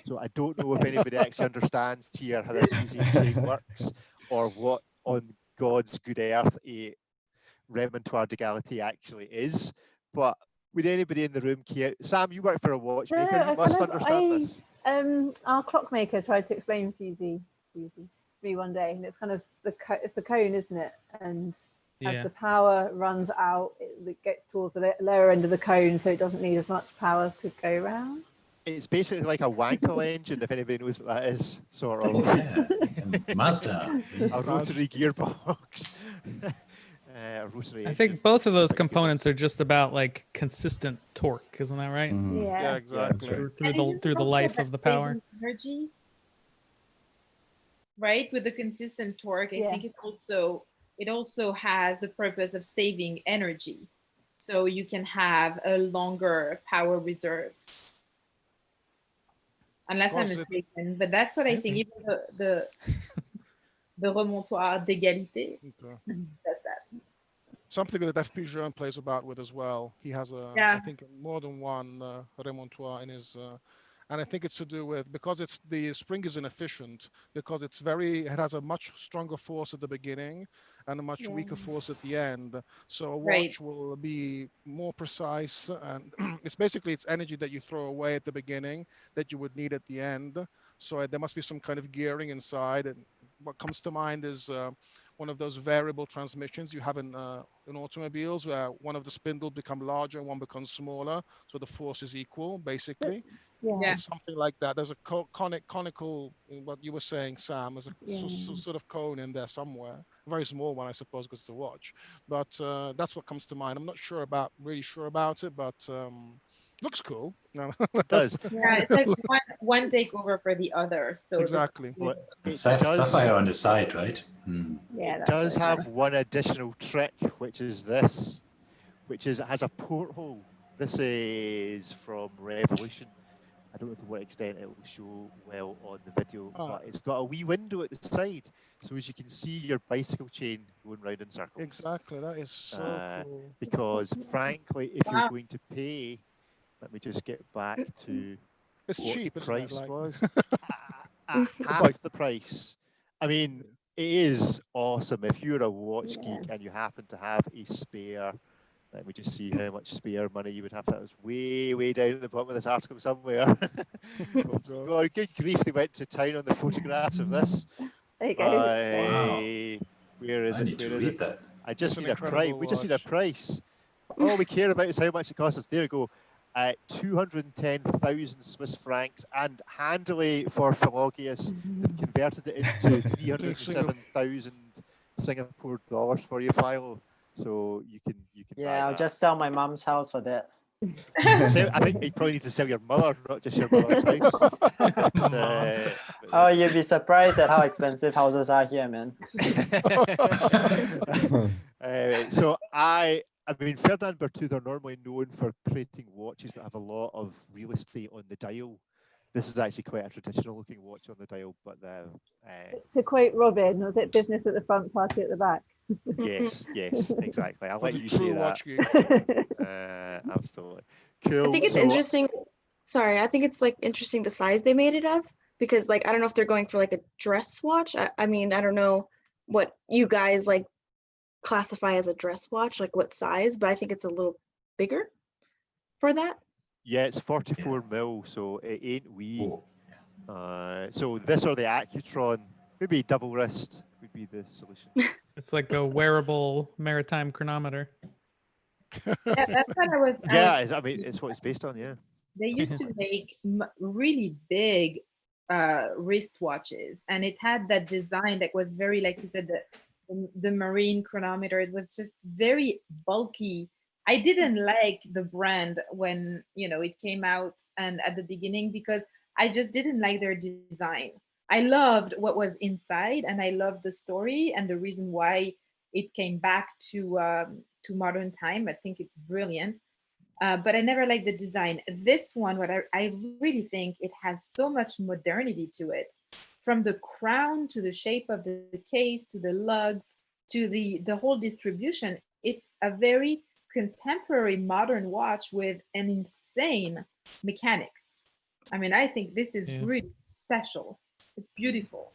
so I don't know if anybody actually understands here how a Fusian chain works, or what on God's good earth a Remontoir d'égalité actually is. But would anybody in the room care? Sam, you work for a watchmaker. No, You must understand this. Our clockmaker tried to explain Fusi to me one day, and it's kind of it's the cone, isn't it? And as Yeah. the power runs out, it gets towards the lower end of the cone, so it doesn't need as much power to go around. It's basically like a Wankel engine, if anybody knows what that is, sort of. Yeah, and Mazda. A rotary gearbox. Rotary I engine. think both of those 6 gearbox. components are just about like consistent torque, isn't that right? Mhm. Yeah, Yeah. exactly. Through the life of the power. Energy, right? With the consistent torque, I Yeah. think it also has the purpose of saving energy, so you can have a longer power reserve. Unless I'm Plus it- mistaken, but that's what I think. Even the remontoir d'égalité Okay. does that. Something that FP Jean plays about with as well. He has I Yeah. think more than one remontoir in his, and I think it's to do with because the spring is inefficient because it has a much stronger force at the beginning and a much weaker force at the end. So a Right. watch will be more precise, and it's energy that you throw away at the beginning that you would need at the end. So there must be some kind of gearing inside, and what comes to mind is one of those variable transmissions you have in automobiles where one of the spindles become larger and one becomes smaller, so the force is equal, basically. Yeah. It's something like that. There's a conical, what you were saying, Sam, there's a sort of cone in there somewhere. A very small one, I suppose, because it's a watch. But that's what comes to mind. I'm not really sure about it, but looks cool. It does. Yeah, it's like one takeover for the other. So Exactly. Well, And it sapphire on the side, right? Hmm. Yeah. It that's does really have nice. one additional trick, which is this, which is it has a porthole. This is from Revolution. I don't know to what extent it will show well on the video, but it's got a wee window at the side, so as you can see your bicycle chain going round in circles. Exactly. That is so cool. Because frankly, if you're going to pay, let me just get back to It's what cheap, the isn't it? price Like was. At half the price. I mean, it is awesome. If you're a watch geek and you happen to have a spare, let me just see how much spare money you would have. That was way, way down at the bottom of this article somewhere. God, good grief, they went to town on the photographs of this. There you go. Wow. Where is I it? need to Where is read it? that. I just an need a price. incredible We just need a watch. price. All we care about is how much it costs us. There you go. 210,000 Swiss francs, and handily for Philogius, they've converted it into 307,000 Singapore dollars for you, Philo. So you can buy Yeah, I'll that. just sell my mom's house for that. I think you probably need to sell your mother, not just your mother's house. Oh, you'd be surprised at how expensive houses are here, man. So I mean, Ferdinand Berthoud are normally known for creating watches that have a lot of real estate on the dial. This is actually quite a traditional looking watch on the dial, but To quote Robin, was it business at the front, party at the back? yes, exactly. I'll For let the you say true that. watch geek. Absolutely. Cool. I think it's interesting. Sorry, I think it's like interesting the size they made it of, because like I don't know if they're going for like a dress watch. I mean, I don't know what you guys like classify as a dress watch, like what size, but I think it's a little bigger for that. Yeah, it's 44 mil, so it ain't wee. So this or the Accutron, maybe double wrist would be the solution. It's like a wearable maritime chronometer. Yeah, that's what I was. I mean, it's what it's based on. Yeah. They used to make really big wristwatches, and it had that design that was very, like you said, the marine chronometer. It was just very bulky. I didn't like the brand when it came out and at the beginning, because I just didn't like their design. I loved what was inside, and I loved the story and the reason why it came back to modern time. I think it's brilliant. But I never liked the design. This one, what I really think it has so much modernity to it, from the crown to the shape of the case to the lugs to the whole distribution. It's a very contemporary modern watch with an insane mechanics. I mean, I think this is really special. It's beautiful.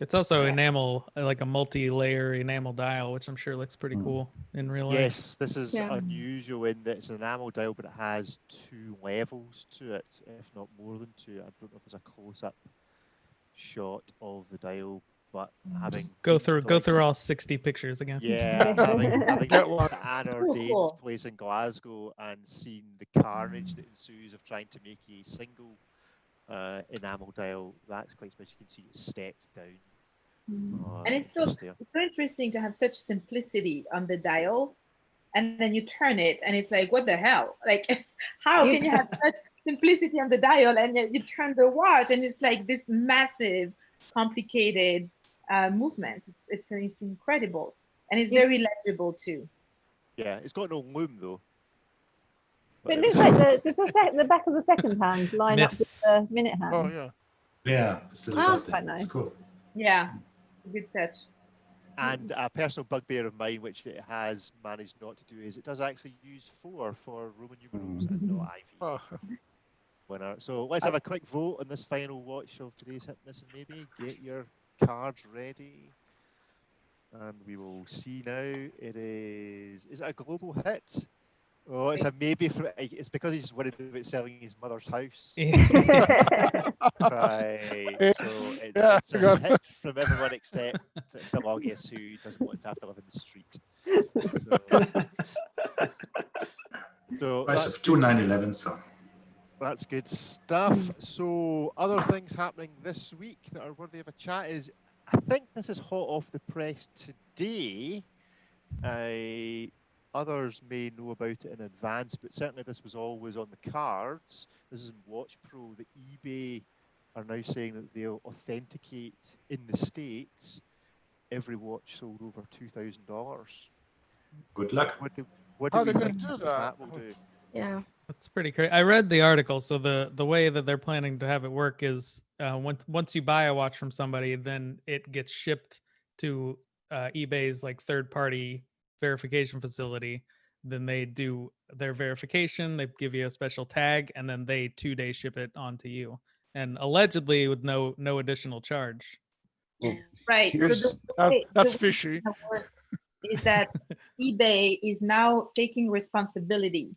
It's also enamel, like a multi-layer enamel dial, which I'm sure looks pretty cool in real life. Yes, this is unusual in that it's an enamel dial, but it has 2 levels to it, if not more than 2. I don't know if there's a close-up shot of the dial, but having Go been to, through like, all 60 pictures again. Yeah, having Get one. Anne Cool, Ordain's cool. place in Glasgow and seeing the carnage that ensues of trying to make a single enamel dial, that's quite special. You can see it stepped down. And it's so just there. interesting to have such simplicity on the dial, and then you turn it and it's like, what the hell? Like, how can you have such simplicity on the dial and yet you turn the watch and it's like this massive, complicated movement. It's incredible, and it's very legible too. Yeah, it's got no loom though. It looks like the back of the second hand line up with the minute hand. Oh yeah. Yeah, this little Ah, dot there. quite nice. It's cool. Yeah, good touch. And a personal bugbear of mine, which it has managed not to do, is it does actually use 4 for Roman numerals and not IV. Oh. Winner. So let's have a quick vote on this final watch of today's Hit, Miss, and Maybe. Get your cards ready. And we will see now. It is it a global hit? Oh, it's a maybe. It's because he's worried about selling his mother's house. Right. So it's a hit from everyone except Phil August, who doesn't want to have to live in the street. So Price of 2,911. So that's good stuff. So other things happening this week that are worthy of a chat is, I think this is hot off the press today. Others may know about it in advance, but certainly this was always on the cards. This is in Watch Pro that eBay are now saying that they'll authenticate in the States every watch sold over $2,000. good luck. What How do are we they think gonna do that? that will do? Yeah. That's pretty crazy. I read the article. So the way that they're planning to have it work is once you buy a watch from somebody, then it gets shipped to eBay's like third-party verification facility. Then they do their verification. They give you a special tag, and then they 2-day ship it onto you, and allegedly with no additional charge. Right. So That's the way fishy. it's gonna work is that eBay is now taking responsibility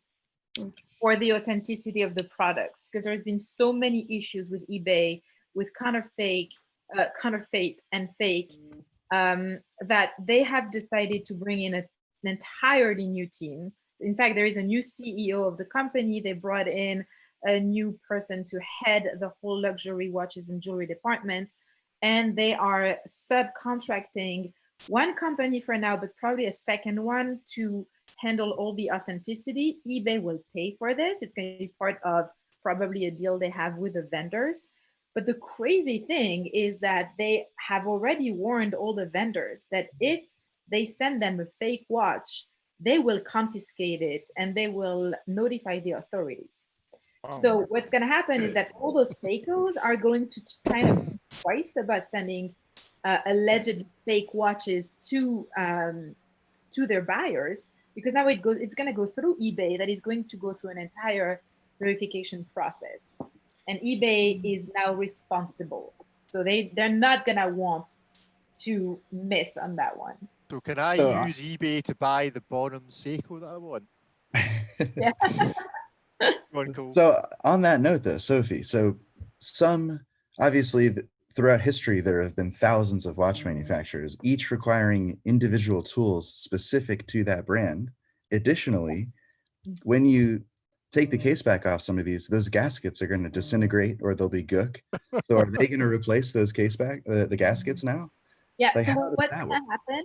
for the authenticity of the products, because there's been so many issues with eBay with counterfeit and fake that they have decided to bring in an entirely new team. In fact, there is a new CEO of the company. They brought in a new person to head the whole luxury watches and jewelry department, and they are subcontracting one company for now, but probably a second one to handle all the authenticity. eBay will pay for this. It's going to be part of probably a deal they have with the vendors. But the crazy thing is that they have already warned all the vendors that if they send them a fake watch, they will confiscate it and they will notify the authorities. So what's going to happen is that all those seikos are going to kind of think twice about sending alleged fake watches to their buyers, because now it's going to go through eBay, that is going to go through an entire verification process, and eBay is now responsible. So they're not going to want to miss on that one. So can I use eBay to buy the Bonham Seiko that I want? Yeah. So on that note though, Sophie, so obviously throughout history, there have been thousands of watch manufacturers, each requiring individual tools specific to that brand. Additionally, when you take the case back off some of those gaskets are going to disintegrate or they'll be gook. So are they going to replace those the gaskets now? Yeah, Like, so how does what's that going to happen?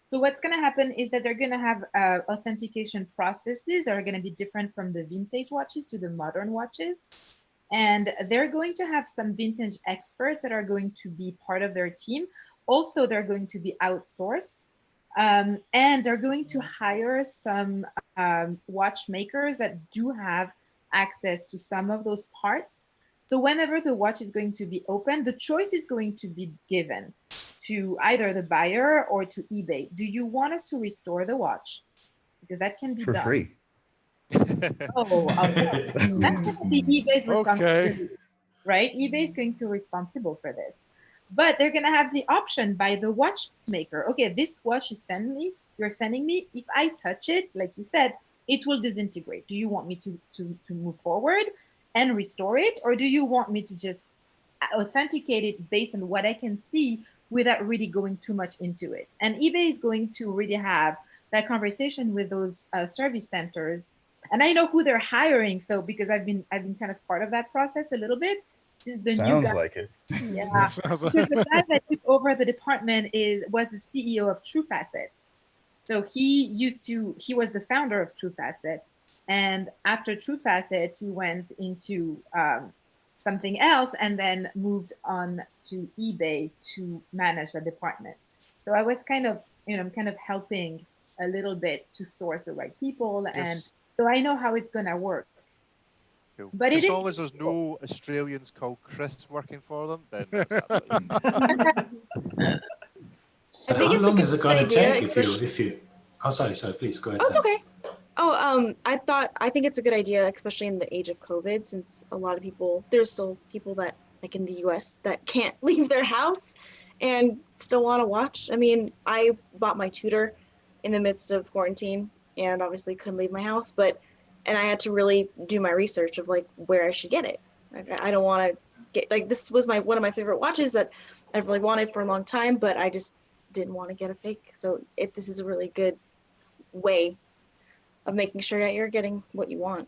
So what's going to happen is that they're going to have authentication processes that are going to be different from the vintage watches to the modern watches. And they're going to have some vintage experts that are going to be part of their team. Also, they're going to be outsourced. And they're going to hire some watchmakers that do have access to some of those parts. So whenever the watch is going to be opened, the choice is going to be given to either the buyer or to eBay. Do you want us to restore the watch? Because that can be for done. free. Oh, okay. That's going to be eBay's responsibility, right? eBay is going to be responsible for this. But they're going to have the option by the watchmaker. Okay, this watch you're sending me, if I touch it, like you said, it will disintegrate. Do you want me to move forward and restore it? Or do you want me to just authenticate it based on what I can see without really going too much into it. And eBay is going to really have that conversation with those service centers. And I know who they're hiring. So because I've been kind of part of that process a little bit since the new guy. Like it. Yeah. Because the guy that took over the department was the CEO of TrueFacet. So he was the founder of TrueFacet. And after TrueFacet, he went into something else and then moved on to eBay to manage the department. So I was kind of helping a little bit to source the right people. Yes. And so I know how it's going to work. Cool. But as long as there's no Australians called Chris working for them, then So how long is it going to take if you? Oh, sorry, please go ahead. Oh, it's okay. Oh, I think it's a good idea, especially in the age of COVID, since a lot of people, there's still people that, like in the US, that can't leave their house and still want to watch. I mean, I bought my tutor in the midst of quarantine and obviously couldn't leave my house, and I had to really do my research of like where I should get it. I don't want to get, like, this was one of my favorite watches that I've really wanted for a long time, but I just didn't want to get a fake. So this is a really good way of making sure that you're getting what you want.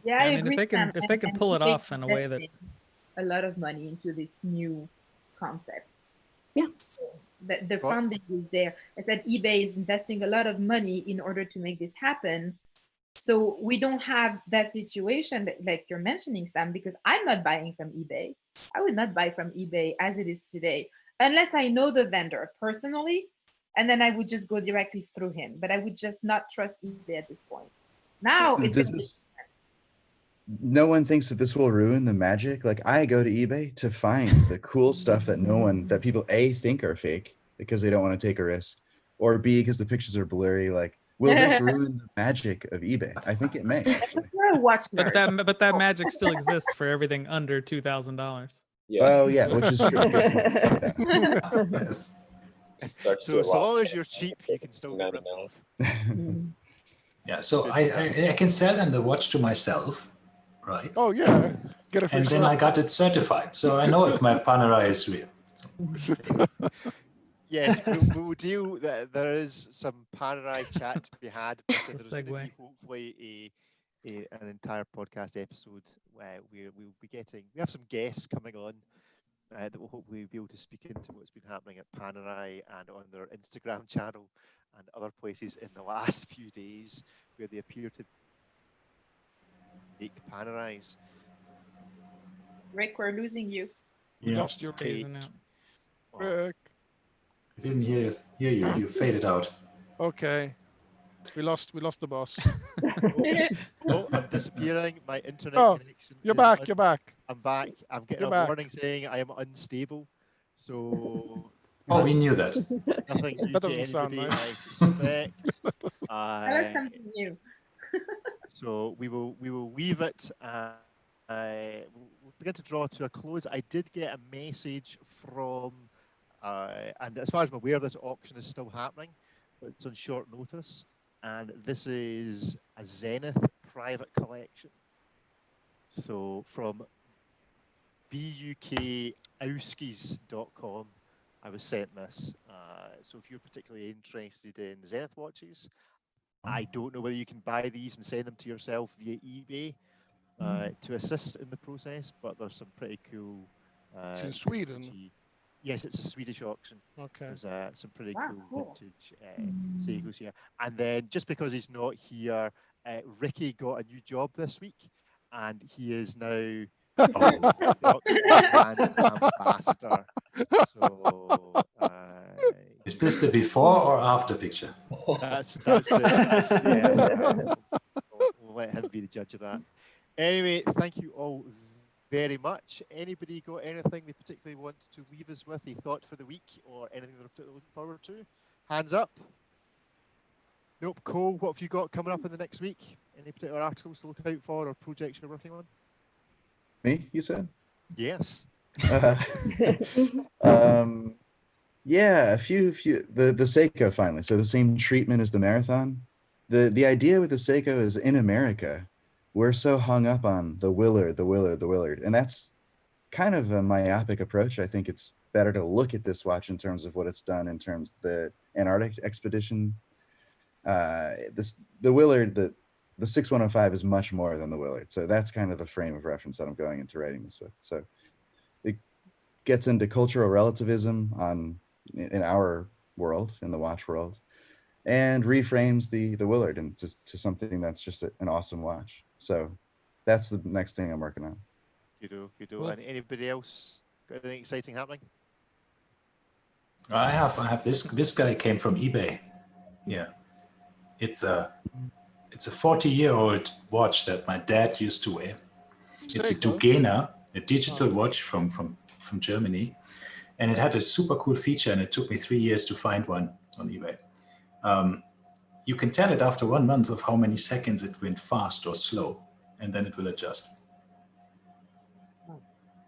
Yeah, I mean, if they can pull it off in a way that a lot of money into this new concept. Yeah. So the funding is there. I said eBay is investing a lot of money in order to make this happen. So we don't have that situation that, like you're mentioning, Sam, because I'm not buying from eBay. I would not buy from eBay as it is today, unless I know the vendor personally, and then I would just go directly through him. But I would just not trust eBay at this point. Now no one thinks that this will ruin the magic. Like, I go to eBay to find the cool stuff that people A, think are fake because they don't want to take a risk, or B, because the pictures are blurry. Like, will this ruin the magic of eBay? I think it may. But that magic still exists for everything under $2,000. Yeah. Oh yeah, which is true. Yes. So as long as you're cheap, you can still get ripped off. Yeah, so I can sell them the watch to myself, right? Oh yeah, get it. And then I got it certified, so I know if my Panerai is real. Yes, we'll deal. There is some Panerai chat to be had. There's hopefully an entire podcast episode where we'll be getting. We have some guests coming on that will hopefully be able to speak into what's been happening at Panerai and on their Instagram channel and other places in the last few days where they appear to make Panerais. Rick, we're losing you. We lost your Rick. I didn't hear you. You faded out. Okay. We lost the boss. I'm disappearing. My internet connection. You're back. You're back. I'm back. I'm getting a warning saying I am unstable. So. Oh, we knew that. Nothing new that to doesn't sound anybody, nice. I suspect. That's something new. So we will leave it. We'll begin to draw to a close. I did get a message from, and as far as I'm aware, this auction is still happening, but it's on short notice. And this is a Zenith private collection. So from bukauskis.com, I was sent this. So if you're particularly interested in Zenith watches, I don't know whether you can buy these and send them to yourself via eBay to assist in the process, but there's some pretty cool. It's in Sweden. Yes, it's a Swedish auction. Okay. There's some pretty cool vintage Seikos here. And then just because he's not here, Ricky got a new job this week, and he is now brand ambassador. So, is this the before or after picture? That's we'll let him be the judge of that. Anyway, thank you all very much. Anybody got anything they particularly want to leave us with, a thought for the week, or anything they're particularly looking forward to? Hands up. Nope. Cole, what have you got coming up in the next week? Any particular articles to look out for or projects you're working on? Me, you said? Yes. Yeah, a few. The Seiko finally. So the same treatment as the Marathon. The idea with the Seiko is in America, we're so hung up on the Willard, and that's kind of a myopic approach. I think it's better to look at this watch in terms of what it's done in terms of the Antarctic expedition. The Willard, the 6105 is much more than the Willard. So that's kind of the frame of reference that I'm going into writing this with. So it gets into cultural relativism in our world, in the watch world, and reframes the Willard into something that's just an awesome watch. So that's the next thing I'm working on. Good. And anybody else got anything exciting happening? I have this guy came from eBay. Yeah. It's a 40-year-old watch that my dad used to wear. It's a Dugena, a digital watch from Germany. And it had a super cool feature, and it took me 3 years to find one on eBay. You can tell it after 1 month of how many seconds it went fast or slow, and then it will adjust.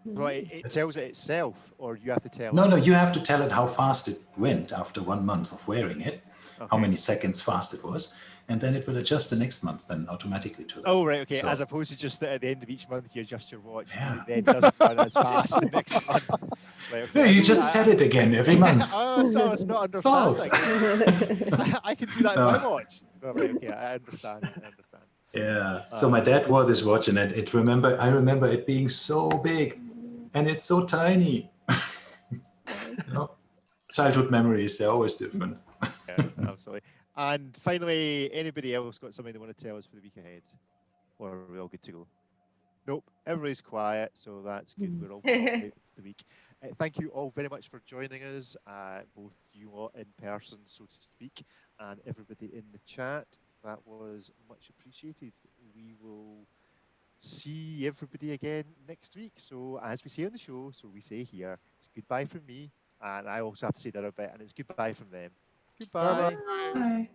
Right, it tells it itself, or you have to tell it? No, you have to tell it how fast it went after 1 month of wearing it, how many seconds fast it was, and then it will adjust the next month then automatically to that. Oh, right, okay. So, as opposed to just that at the end of each month you adjust your watch, it then doesn't run as fast the next month. Right, okay. No, you just set it again every month. Oh, so it's not understanding. I can do that in my watch. Oh, right, okay, I understand. Yeah, so my dad wore this watch, and I remember it being so big, and it's so tiny. Childhood memories, they're always different. Yeah, absolutely. And finally, anybody else got something they want to tell us for the week ahead? Or are we all good to go? Nope, everybody's quiet, so that's good. We're all quiet for the week. Thank you all very much for joining us, both you all in person, so to speak, and everybody in the chat. That was much appreciated. We will see everybody again next week. So as we say on the show, so we say here, it's goodbye from me, and I also have to say the other bit, and it's goodbye from them. Goodbye. Bye.